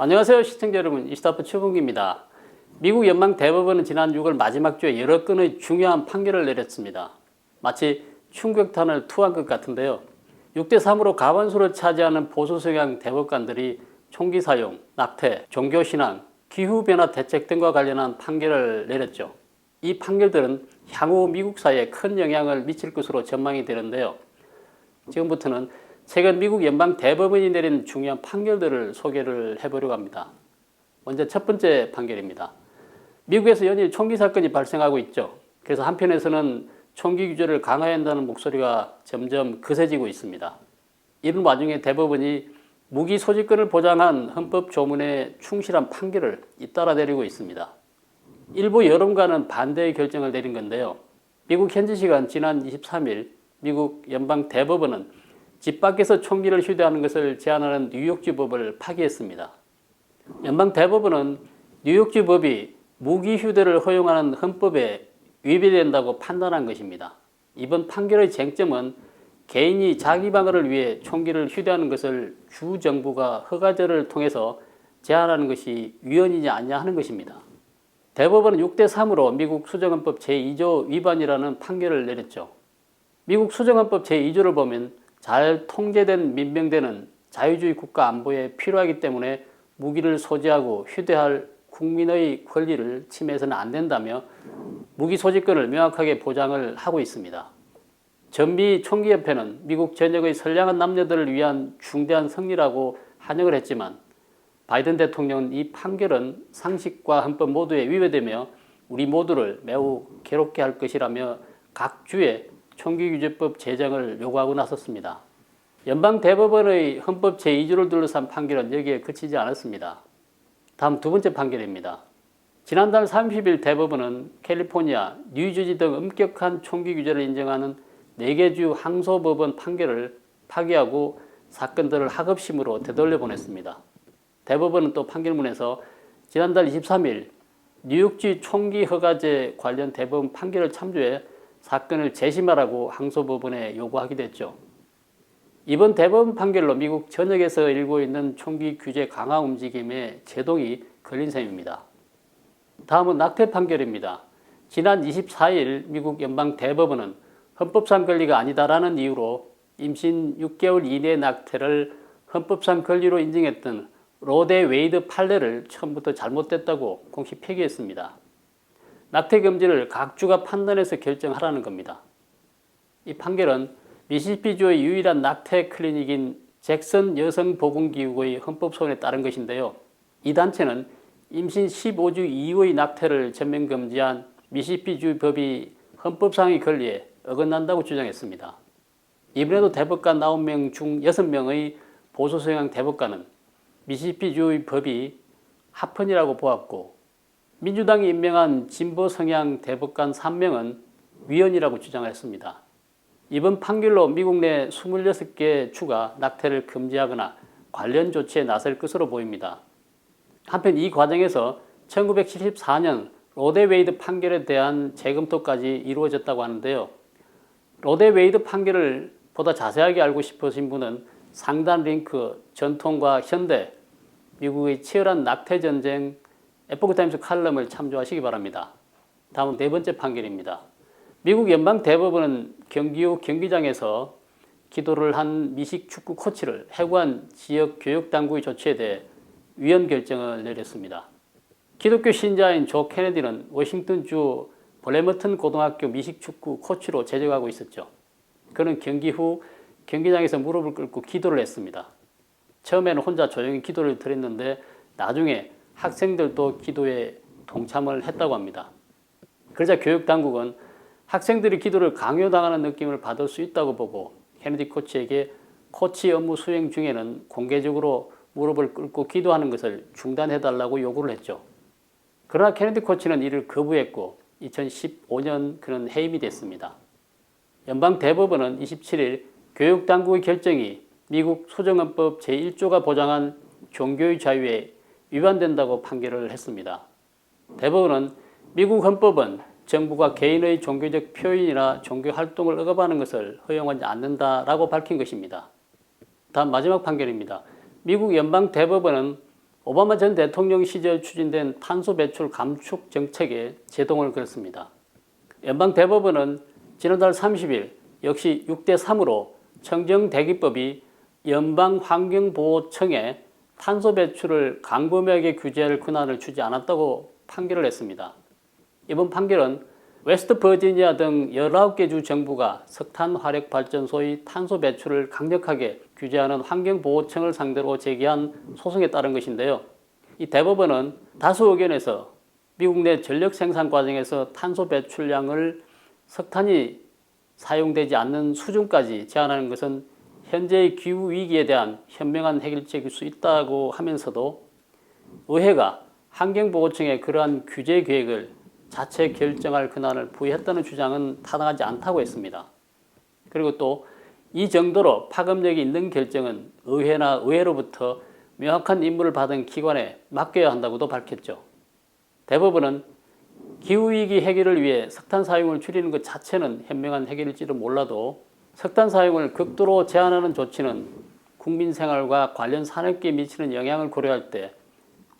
안녕하세요 시청자 여러분, 이스타프 최봉기입니다. 미국 연방대법원은 지난 6월 마지막 주에 여러 건의 중요한 판결을 내렸습니다. 마치 충격탄을 투한 것 같은데요. 6대3으로 과반수를 차지하는 보수 성향 대법관들이 총기 사용, 낙태, 종교신앙, 기후변화 대책 등과 관련한 판결을 내렸죠. 이 판결들은 향후 미국 사회에 큰 영향을 미칠 것으로 전망이 되는데요. 지금부터는 최근 미국 연방대법원이 내린 중요한 판결들을 소개를 해보려고 합니다. 먼저 첫 번째 판결입니다. 미국에서 연일 총기 사건이 발생하고 있죠. 그래서 한편에서는 총기 규제를 강화해야 한다는 목소리가 점점 거세지고 있습니다. 이런 와중에 대법원이 무기 소지권을 보장한 헌법 조문에 충실한 판결을 잇따라 내리고 있습니다. 일부 여론가는 반대의 결정을 내린 건데요. 미국 현지 시간 지난 23일 미국 연방대법원은 집 밖에서 총기를 휴대하는 것을 제한하는 뉴욕주 법을 파기했습니다. 연방대법원은 뉴욕주 법이 무기 휴대를 허용하는 헌법에 위배된다고 판단한 것입니다. 이번 판결의 쟁점은 개인이 자기 방어를 위해 총기를 휴대하는 것을 주 정부가 허가제를 통해서 제한하는 것이 위헌이냐 아니냐 하는 것입니다. 대법원은 6대3으로 미국 수정헌법 제2조 위반이라는 판결을 내렸죠. 미국 수정헌법 제2조를 보면 잘 통제된 민병대는 자유주의 국가 안보에 필요하기 때문에 무기를 소지하고 휴대할 국민의 권리를 침해해서는 안 된다며 무기 소지권을 명확하게 보장을 하고 있습니다. 전미 총기협회는 미국 전역의 선량한 남녀들을 위한 중대한 승리라고 환영을 했지만 바이든 대통령은 이 판결은 상식과 헌법 모두에 위배되며 우리 모두를 매우 괴롭게 할 것이라며 각 주에 총기규제법 제정을 요구하고 나섰습니다. 연방대법원의 헌법 제2조를 둘러싼 판결은 여기에 그치지 않았습니다. 다음 두 번째 판결입니다. 지난달 30일 대법원은 캘리포니아, 뉴저지 등 엄격한 총기 규제를 인정하는 4개 주 항소법원 판결을 파기하고 사건들을 하급심으로 되돌려 보냈습니다. 대법원은 또 판결문에서 지난달 23일 뉴욕주 총기 허가제 관련 대법원 판결을 참조해 사건을 재심하라고 항소법원에 요구하기도 했죠. 이번 대법원 판결로 미국 전역에서 일고 있는 총기 규제 강화 움직임에 제동이 걸린 셈입니다. 다음은 낙태 판결입니다. 지난 24일 미국 연방대법원은 헌법상 권리가 아니다라는 이유로 임신 6개월 이내 낙태를 헌법상 권리로 인정했던 로데 웨이드 판례를 처음부터 잘못됐다고 공식 폐기했습니다. 낙태 금지를 각 주가 판단해서 결정하라는 겁니다. 이 판결은 미시시피주의 유일한 낙태 클리닉인 잭슨 여성보건기구의 헌법소원에 따른 것인데요. 이 단체는 임신 15주 이후의 낙태를 전면 금지한 미시시피주 법이 헌법상의 권리에 어긋난다고 주장했습니다. 이번에도 대법관 9명 중 6명의 보수성향 대법관은 미시시피주의 법이 합헌이라고 보았고 민주당이 임명한 진보성향 대법관 3명은 위헌이라고 주장했습니다. 이번 판결로 미국 내 26개 주가 낙태를 금지하거나 관련 조치에 나설 것으로 보입니다. 한편 이 과정에서 1974년 로데 웨이드 판결에 대한 재검토까지 이루어졌다고 하는데요. 로데 웨이드 판결을 보다 자세하게 알고 싶으신 분은 상단 링크 전통과 현대, 미국의 치열한 낙태 전쟁 에포크타임스 칼럼을 참조하시기 바랍니다. 다음은 네 번째 판결입니다. 미국 연방대법원은 경기도 경기장에서 기도를 한 미식 축구 코치를 해고한 지역 교육당국의 조치에 대해 위헌 결정을 내렸습니다. 기독교 신자인 조 케네디는 워싱턴주 블레머튼 고등학교 미식 축구 코치로 재직하고 있었죠. 그는 경기 후 경기장에서 무릎을 꿇고 기도를 했습니다. 처음에는 혼자 조용히 기도를 드렸는데 나중에 학생들도 기도에 동참을 했다고 합니다. 그러자 교육당국은 학생들이 기도를 강요당하는 느낌을 받을 수 있다고 보고 케네디 코치에게 코치 업무 수행 중에는 공개적으로 무릎을 꿇고 기도하는 것을 중단해달라고 요구를 했죠. 그러나 케네디 코치는 이를 거부했고 2015년 그는 해임이 됐습니다. 연방대법원은 27일 교육당국의 결정이 미국 수정헌법 제1조가 보장한 종교의 자유에 위반된다고 판결을 했습니다. 대법원은 미국 헌법은 정부가 개인의 종교적 표현이나 종교 활동을 억압하는 것을 허용하지 않는다라고 밝힌 것입니다. 다음 마지막 판결입니다. 미국 연방대법원은 오바마 전 대통령 시절 추진된 탄소 배출 감축 정책에 제동을 걸었습니다. 연방대법원은 지난달 30일 역시 6대3으로 청정대기법이 연방환경보호청에 탄소 배출을 광범위하게 규제할 권한을 주지 않았다고 판결을 했습니다. 이번 판결은 웨스트버지니아 등 19개 주 정부가 석탄 화력 발전소의 탄소 배출을 강력하게 규제하는 환경보호청을 상대로 제기한 소송에 따른 것인데요. 이 대법원은 다수 의견에서 미국 내 전력 생산 과정에서 탄소 배출량을 석탄이 사용되지 않는 수준까지 제한하는 것은 현재의 기후위기에 대한 현명한 해결책일 수 있다고 하면서도 의회가 환경보호청에 그러한 규제 계획을 자체 결정할 권한을 부여했다는 주장은 타당하지 않다고 했습니다. 그리고 또 이 정도로 파급력이 있는 결정은 의회나 의회로부터 명확한 임무를 받은 기관에 맡겨야 한다고도 밝혔죠. 대법원은 기후위기 해결을 위해 석탄 사용을 줄이는 것 자체는 현명한 해결일지도 몰라도 석탄 사용을 극도로 제한하는 조치는 국민 생활과 관련 산업계에 미치는 영향을 고려할 때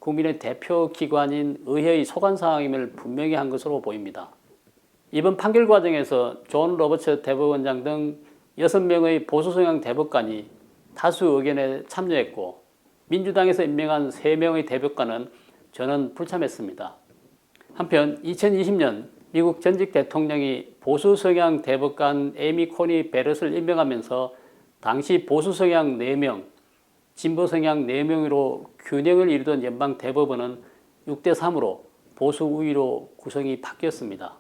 국민의 대표 기관인 의회의 소관사항임을 분명히 한 것으로 보입니다. 이번 판결 과정에서 존 로버츠 대법원장 등 6명의 보수성향 대법관이 다수 의견에 참여했고 민주당에서 임명한 3명의 대법관은 저는 불참했습니다. 한편 2020년 미국 전직 대통령이 보수성향 대법관 에이미 코니 베럿을 임명하면서 당시 보수성향 4명, 진보성향 4명으로 균형을 이루던 연방대법원은 6대3으로 보수 우위로 구성이 바뀌었습니다.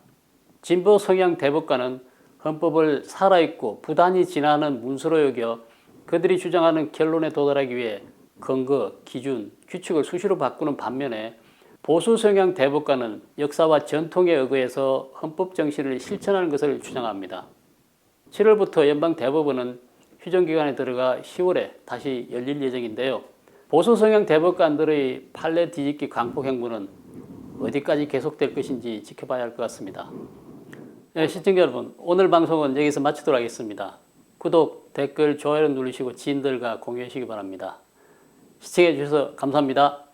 진보성향 대법관은 헌법을 살아있고 부단히 진화하는 문서로 여겨 그들이 주장하는 결론에 도달하기 위해 근거, 기준, 규칙을 수시로 바꾸는 반면에 보수 성향 대법관은 역사와 전통에 의거해서 헌법 정신을 실천하는 것을 주장합니다. 7월부터 연방 대법원은 휴정기간에 들어가 10월에 다시 열릴 예정인데요. 보수 성향 대법관들의 판례 뒤집기 광폭 행보는 어디까지 계속될 것인지 지켜봐야 할 것 같습니다. 네, 시청자 여러분, 오늘 방송은 여기서 마치도록 하겠습니다. 구독, 댓글, 좋아요를 누르시고 지인들과 공유하시기 바랍니다. 시청해 주셔서 감사합니다.